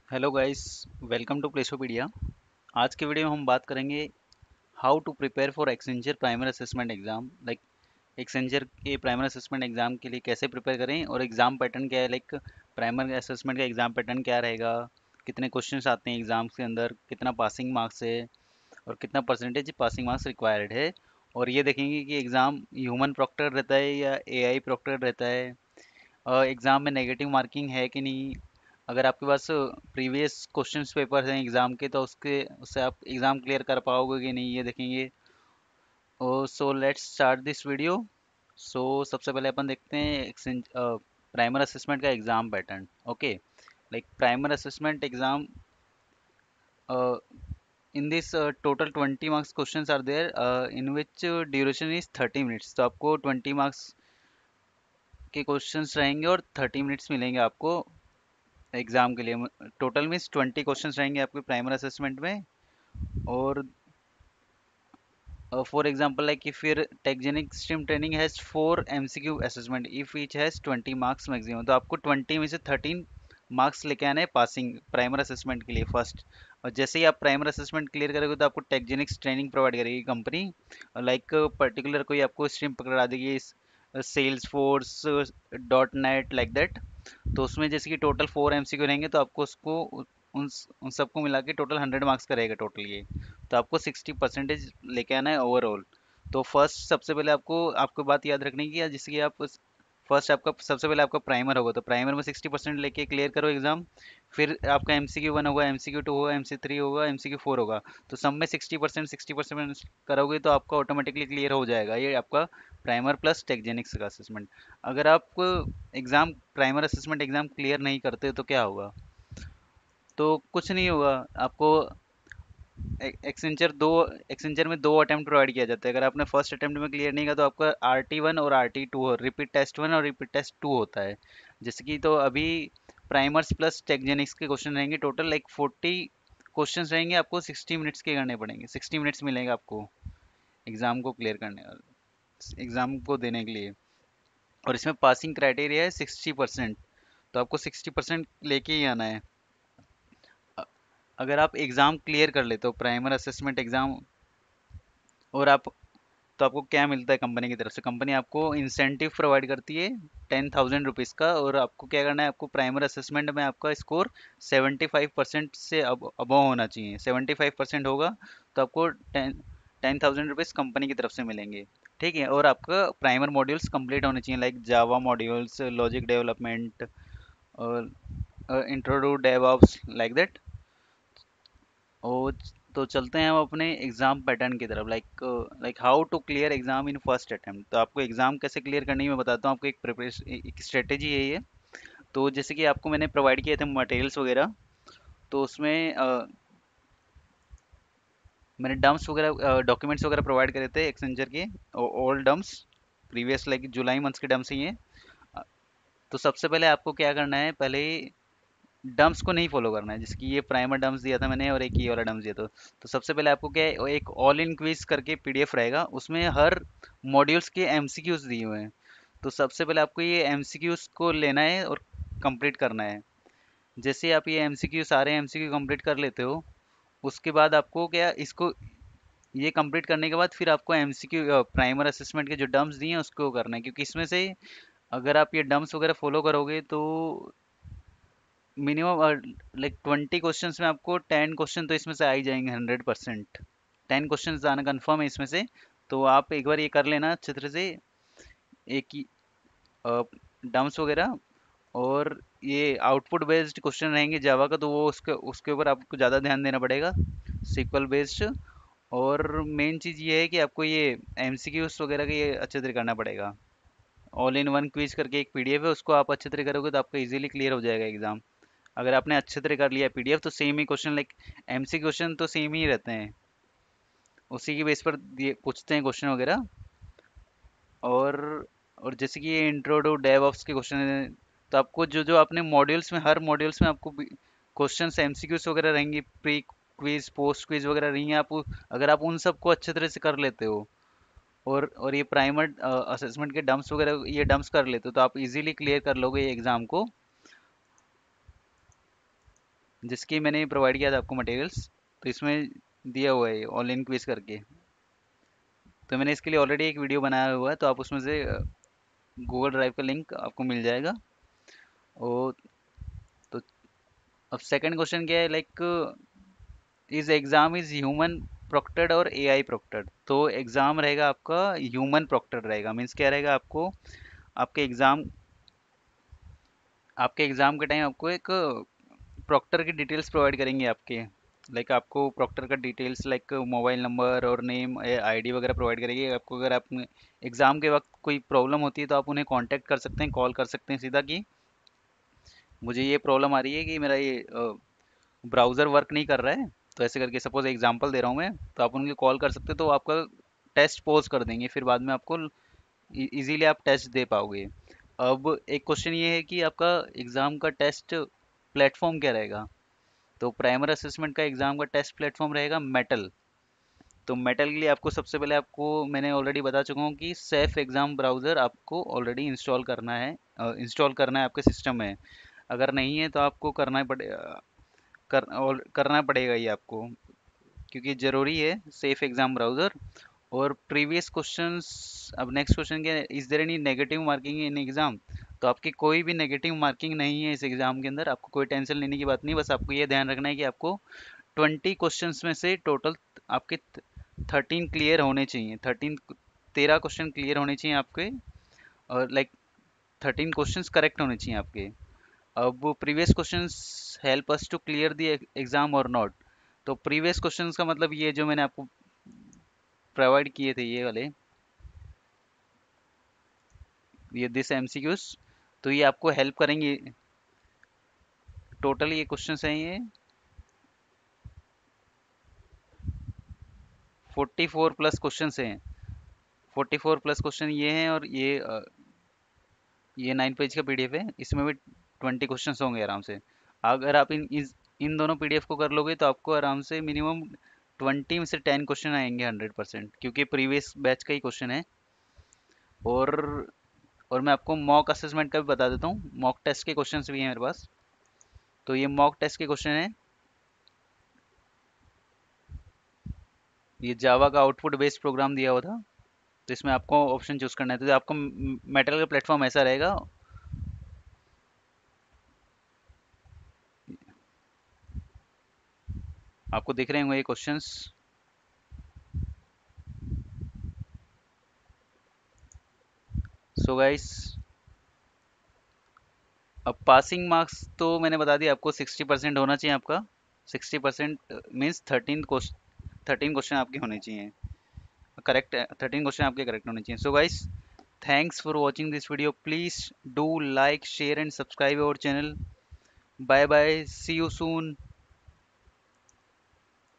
Hello guys, welcome to Placeopedia. आज के video में हम बात करेंगे how to prepare for Accenture primary assessment exam. Like Accenture के प्राइमरी असेसमेंट एग्जाम के लिए कैसे प्रिपेयर करें और एग्जाम पैटर्न क्या है। लाइक प्राइमरी असेसमेंट का एग्जाम पैटर्न क्या रहेगा, कितने क्वेश्चंस आते हैं एग्जाम्स के अंदर, कितना पासिंग मार्क्स है और कितना परसेंटेज पासिंग मार्क्स रिक्वायर्ड है। और ये देखेंगे कि एग्ज़ाम ह्यूमन प्रोक्टर रहता है या एआई प्रोक्टर रहता है। एग्ज़ाम में नेगेटिव मार्किंग है कि नहीं। अगर आपके पास प्रीवियस क्वेश्चंस पेपर हैं एग्ज़ाम के, तो उसके उससे आप एग्ज़ाम क्लियर कर पाओगे कि नहीं, ये देखेंगे। So let's start this video. So सबसे पहले अपन देखते हैं प्राइमर असेसमेंट का exam pattern. Okay, like primer assessment exam, in this total 20 marks questions are there, in which duration is 30 minutes. तो आपको 20 मार्क्स के क्वेश्चंस रहेंगे और 30 मिनट्स मिलेंगे आपको एग्जाम के लिए। टोटल मीन्स 20 क्वेश्चंस रहेंगे आपके प्राइमरी असेसमेंट में। और for example, like if your techgenic stream training has 4 MCQ assessment if each has 20 marks maximum, तो आपको 20 में से 13 मार्क्स लेके आने हैं पासिंग प्राइमरी असेसमेंट के लिए फर्स्ट। और जैसे ही आप प्राइमरी असेसमेंट क्लियर करोगे तो आपको टेक्जेनिक्स ट्रेनिंग प्रोवाइड करेगी कंपनी। लाइक पर्टिकुलर कोई आपको स्ट्रीम पकड़ा देगी, Salesforce, dot net, like that. तो उसमें जैसे कि टोटल 4 एमसीक्यू रहेंगे, तो आपको उसको उन सबको मिला के टोटल 100 मार्क्स का रहेगा टोटल ये। तो आपको 60% लेके आना है ओवरऑल। तो फर्स्ट सबसे पहले आपको बात याद रखनी की है, जिससे कि आप फर्स्ट आपका सबसे पहले आपका प्राइमर होगा, तो प्राइमर में 60% लेके क्लियर करो एग्जाम। फिर आपका MCQ 1 होगा, MCQ 2 होगा, MC3 होगा, MCQ 4 होगा। तो सब में 60% करोगे तो आपका ऑटोमेटिकली क्लियर हो जाएगा ये आपका प्राइमर प्लस टेक्जेनिक्स का असेसमेंट। अगर आप exam primer assessment exam clear नहीं करते तो क्या होगा? तो कुछ नहीं होगा आपको। एक्सेंचर में दो अटेम्प्ट प्रोवाइड किया जाता है। अगर आपने फर्स्ट अटेम्प्ट में क्लियर नहीं किया तो आपका RT1 और RT2 हो, रिपीट टेस्ट 1 और रिपीट टेस्ट 2 होता है। जैसे कि तो अभी प्राइमर्स प्लस टेक्जेनिक्स के क्वेश्चन रहेंगे टोटल, लाइक 40 क्वेश्चंस रहेंगे, आपको 60 मिनट्स के करने पड़ेंगे। 60 मिनट्स मिलेंगे आपको एग्ज़ाम को क्लियर करने, एग्ज़ाम को देने के लिए। और इसमें पासिंग क्राइटेरिया है 60%। तो आपको 60% लेके ही आना है। अ- अगर आप एग्ज़ाम क्लियर कर लेते हो प्राइमर असेसमेंट एग्ज़ाम, और आप तो आपको क्या मिलता है कंपनी की तरफ से? कंपनी आपको इंसेंटिव प्रोवाइड करती है 10,000 रुपीज़ का। और आपको क्या करना है, आपको प्राइमर असेसमेंट में आपका स्कोर 75% से अबव होना चाहिए। 75% होगा तो आपको 10,000 रुपीज़ कंपनी की तरफ से मिलेंगे। ठीक है, और आपका प्राइमर मॉड्यूल्स कंप्लीट होने चाहिए, like Java modules, logic development और intro to DevOps, like that. और तो चलते हैं हम अपने एग्जाम पैटर्न की तरफ। Like how to clear exam in first attempt. तो आपको एग्जाम कैसे क्लियर करनी है मैं बताता हूँ आपको। एक प्रिपरेशन, एक स्ट्रेटेजी है ये। तो जैसे कि आपको मैंने प्रोवाइड किए थे मटेरियल्स वगैरह, तो उसमें मैंने डम्प्स वगैरह, डॉक्यूमेंट्स वगैरह प्रोवाइड करे थे एक्सेंचर के, ओल्ड डम्प्स, प्रीवियस लाइक जुलाई मंथ्स के डम्प्स ही हैं। अ, तो सबसे पहले आपको क्या करना है, पहले डम्प्स को नहीं फॉलो करना है। जैसे कि ये प्राइमर डम्प्स दिया था मैंने और एक ये वाला डम्प्स दिया था। तो सबसे पहले आपको क्या है, एक ऑल इन क्विज करके PDF रहेगा, उसमें हर मॉड्यूल्स के MCQs दिए हुए हैं। तो सबसे पहले आपको ये MCQs को लेना है और कंप्लीट करना है। जैसे आप ये MCQ सारे MCQ कंप्लीट कर लेते हो, उसके बाद आपको क्या, इसको ये कंप्लीट करने के बाद फिर आपको MCQ प्राइमर असेसमेंट के जो डम्प्स दिए हैं उसको करना है। क्योंकि इसमें से अगर आप ये डम्प्स वगैरह फॉलो करोगे तो मिनिमम लाइक 20 क्वेश्चंस में आपको 10 क्वेश्चन तो इसमें से आ ही जाएंगे 100%। 10 क्वेश्चंस आना कंफर्म है इसमें से। तो आप एक बार ये कर लेना अच्छे तरह से, एक ही डम्स वगैरह। और ये आउटपुट बेस्ड क्वेश्चन रहेंगे जावा का, तो वो उसके उसके ऊपर आपको ज़्यादा ध्यान देना पड़ेगा, सीक्वल बेस्ड। और मेन चीज़ ये है कि आपको ये MCQs वगैरह का ये अच्छे तरह करना पड़ेगा। ऑल इन वन क्विज करके एक PDF है, उसको आप अच्छे तरह करोगे तो आपका इजीली क्लियर हो जाएगा एग्जाम। अगर आपने अच्छे तरह कर लिया PDF तो सेम ही क्वेश्चन, लाइक MC क्वेश्चन तो सेम ही रहते हैं, उसी की बेस पर पूछते हैं क्वेश्चन वगैरह। और और जैसे कि ये इंट्रो टू डेवऑप्स के क्वेश्चन है, तो आपको जो जो आपने मॉड्यूल्स में, हर मॉड्यूल्स में आपको क्वेश्चन MCQs वगैरह रहेंगी, प्री क्विज पोस्ट क्विज वगैरह रहेंगी। आप अगर आप उन सबको अच्छे तरह से कर लेते हो और ये प्राइमर असेसमेंट के डम्प्स वगैरह ये डम्प्स कर लेते हो, तो आप इजीली क्लियर कर लोगे ये एग्ज़ाम को। जिसकी मैंने प्रोवाइड किया था आपको मटेरियल्स, तो इसमें दिया हुआ है ऑनलाइन क्विज करके। तो मैंने इसके लिए ऑलरेडी एक वीडियो बनाया हुआ है, तो आप उसमें से गूगल ड्राइव का लिंक आपको मिल जाएगा। और तो अब सेकंड क्वेश्चन क्या है, like is exam is human proctored और एआई प्रोक्टेड। तो एग्जाम रहेगा आपका ह्यूमन प्रोक्टेड रहेगा, मीन्स क्या रहेगा, आपको आपके एग्जाम के टाइम आपको एक प्रॉक्टर की डिटेल्स प्रोवाइड करेंगे आपके, लाइक आपको प्रॉक्टर का डिटेल्स लाइक मोबाइल नंबर और नेम आईडी वगैरह प्रोवाइड करेंगे आपको। अगर आप एग्ज़ाम के वक्त कोई प्रॉब्लम होती है तो आप उन्हें कांटेक्ट कर सकते हैं, कॉल कर सकते हैं सीधा कि मुझे ये प्रॉब्लम आ रही है कि मेरा ये ब्राउज़र वर्क नहीं कर रहा है। तो ऐसे करके सपोज एग्जांपल दे रहा हूँ मैं, तो आप उनके कॉल कर सकते हो, तो आपका टेस्ट पोज कर देंगे, फिर बाद में आपको इजीली आप टेस्ट दे पाओगे। अब एक क्वेश्चन ये है कि आपका एग्ज़ाम का टेस्ट प्लेटफॉर्म क्या रहेगा। तो प्राइमरी असेसमेंट का एग्जाम का टेस्ट प्लेटफॉर्म रहेगा मेटल। तो मेटल के लिए आपको सबसे पहले आपको मैंने ऑलरेडी बता चुका हूँ कि सेफ एग्जाम ब्राउज़र आपको ऑलरेडी इंस्टॉल करना है आपके सिस्टम में। अगर नहीं है तो आपको करना पड़ेगा ये आपको, क्योंकि ज़रूरी है सेफ एग्जाम ब्राउज़र। और प्रीवियस क्वेश्चंस, अब नेक्स्ट क्वेश्चन क्या है, is there any negative marking in exam. तो आपकी कोई भी नेगेटिव मार्किंग नहीं है इस एग्जाम के अंदर, आपको कोई टेंशन लेने की बात नहीं। बस आपको ये ध्यान रखना है कि आपको 20 क्वेश्चंस में से टोटल आपके 13 क्लियर होने चाहिए। 13 क्वेश्चन क्लियर होने चाहिए आपके, और लाइक 13 क्वेश्चंस करेक्ट होने चाहिए आपके। अब previous questions help us to clear the exam और नॉट। तो प्रीवियस क्वेश्चंस का मतलब ये जो मैंने आपको प्रोवाइड किए थे, ये वाले, ये दिस एमसीक्यूज, तो ये आपको हेल्प करेंगे। टोटल ये क्वेश्चंस हैं ये 44 प्लस क्वेश्चंस हैं। 44 प्लस क्वेश्चन ये हैं, और ये 9 पेज का पीडीएफ है, इसमें भी 20 क्वेश्चंस होंगे आराम से। अगर आप इन दोनों पीडीएफ को कर लोगे तो आपको आराम से मिनिमम 20 में से 10 क्वेश्चन आएंगे 100%, क्योंकि प्रीवियस बैच का ही क्वेश्चन है। और और मैं आपको मॉक असेसमेंट का भी बता देता हूँ, मॉक टेस्ट के क्वेश्चंस भी हैं मेरे पास। तो ये मॉक टेस्ट के क्वेश्चन है, ये जावा का आउटपुट बेस्ड प्रोग्राम दिया हुआ था। तो इसमें आपको ऑप्शन चूज करना है, तो आपको मेटल का प्लेटफॉर्म ऐसा रहेगा, आपको दिख रहे होंगे ये क्वेश्चंस। सो गाइस, अब पासिंग मार्क्स तो मैंने बता दिया आपको 60% होना चाहिए आपका। 60% मीन्स 13 क्वेश्चन आपके होने चाहिए करेक्ट, 13 क्वेश्चन आपके करेक्ट होने चाहिए। So guys, thanks for watching this video, please do like share and subscribe our channel. Bye bye, see you soon.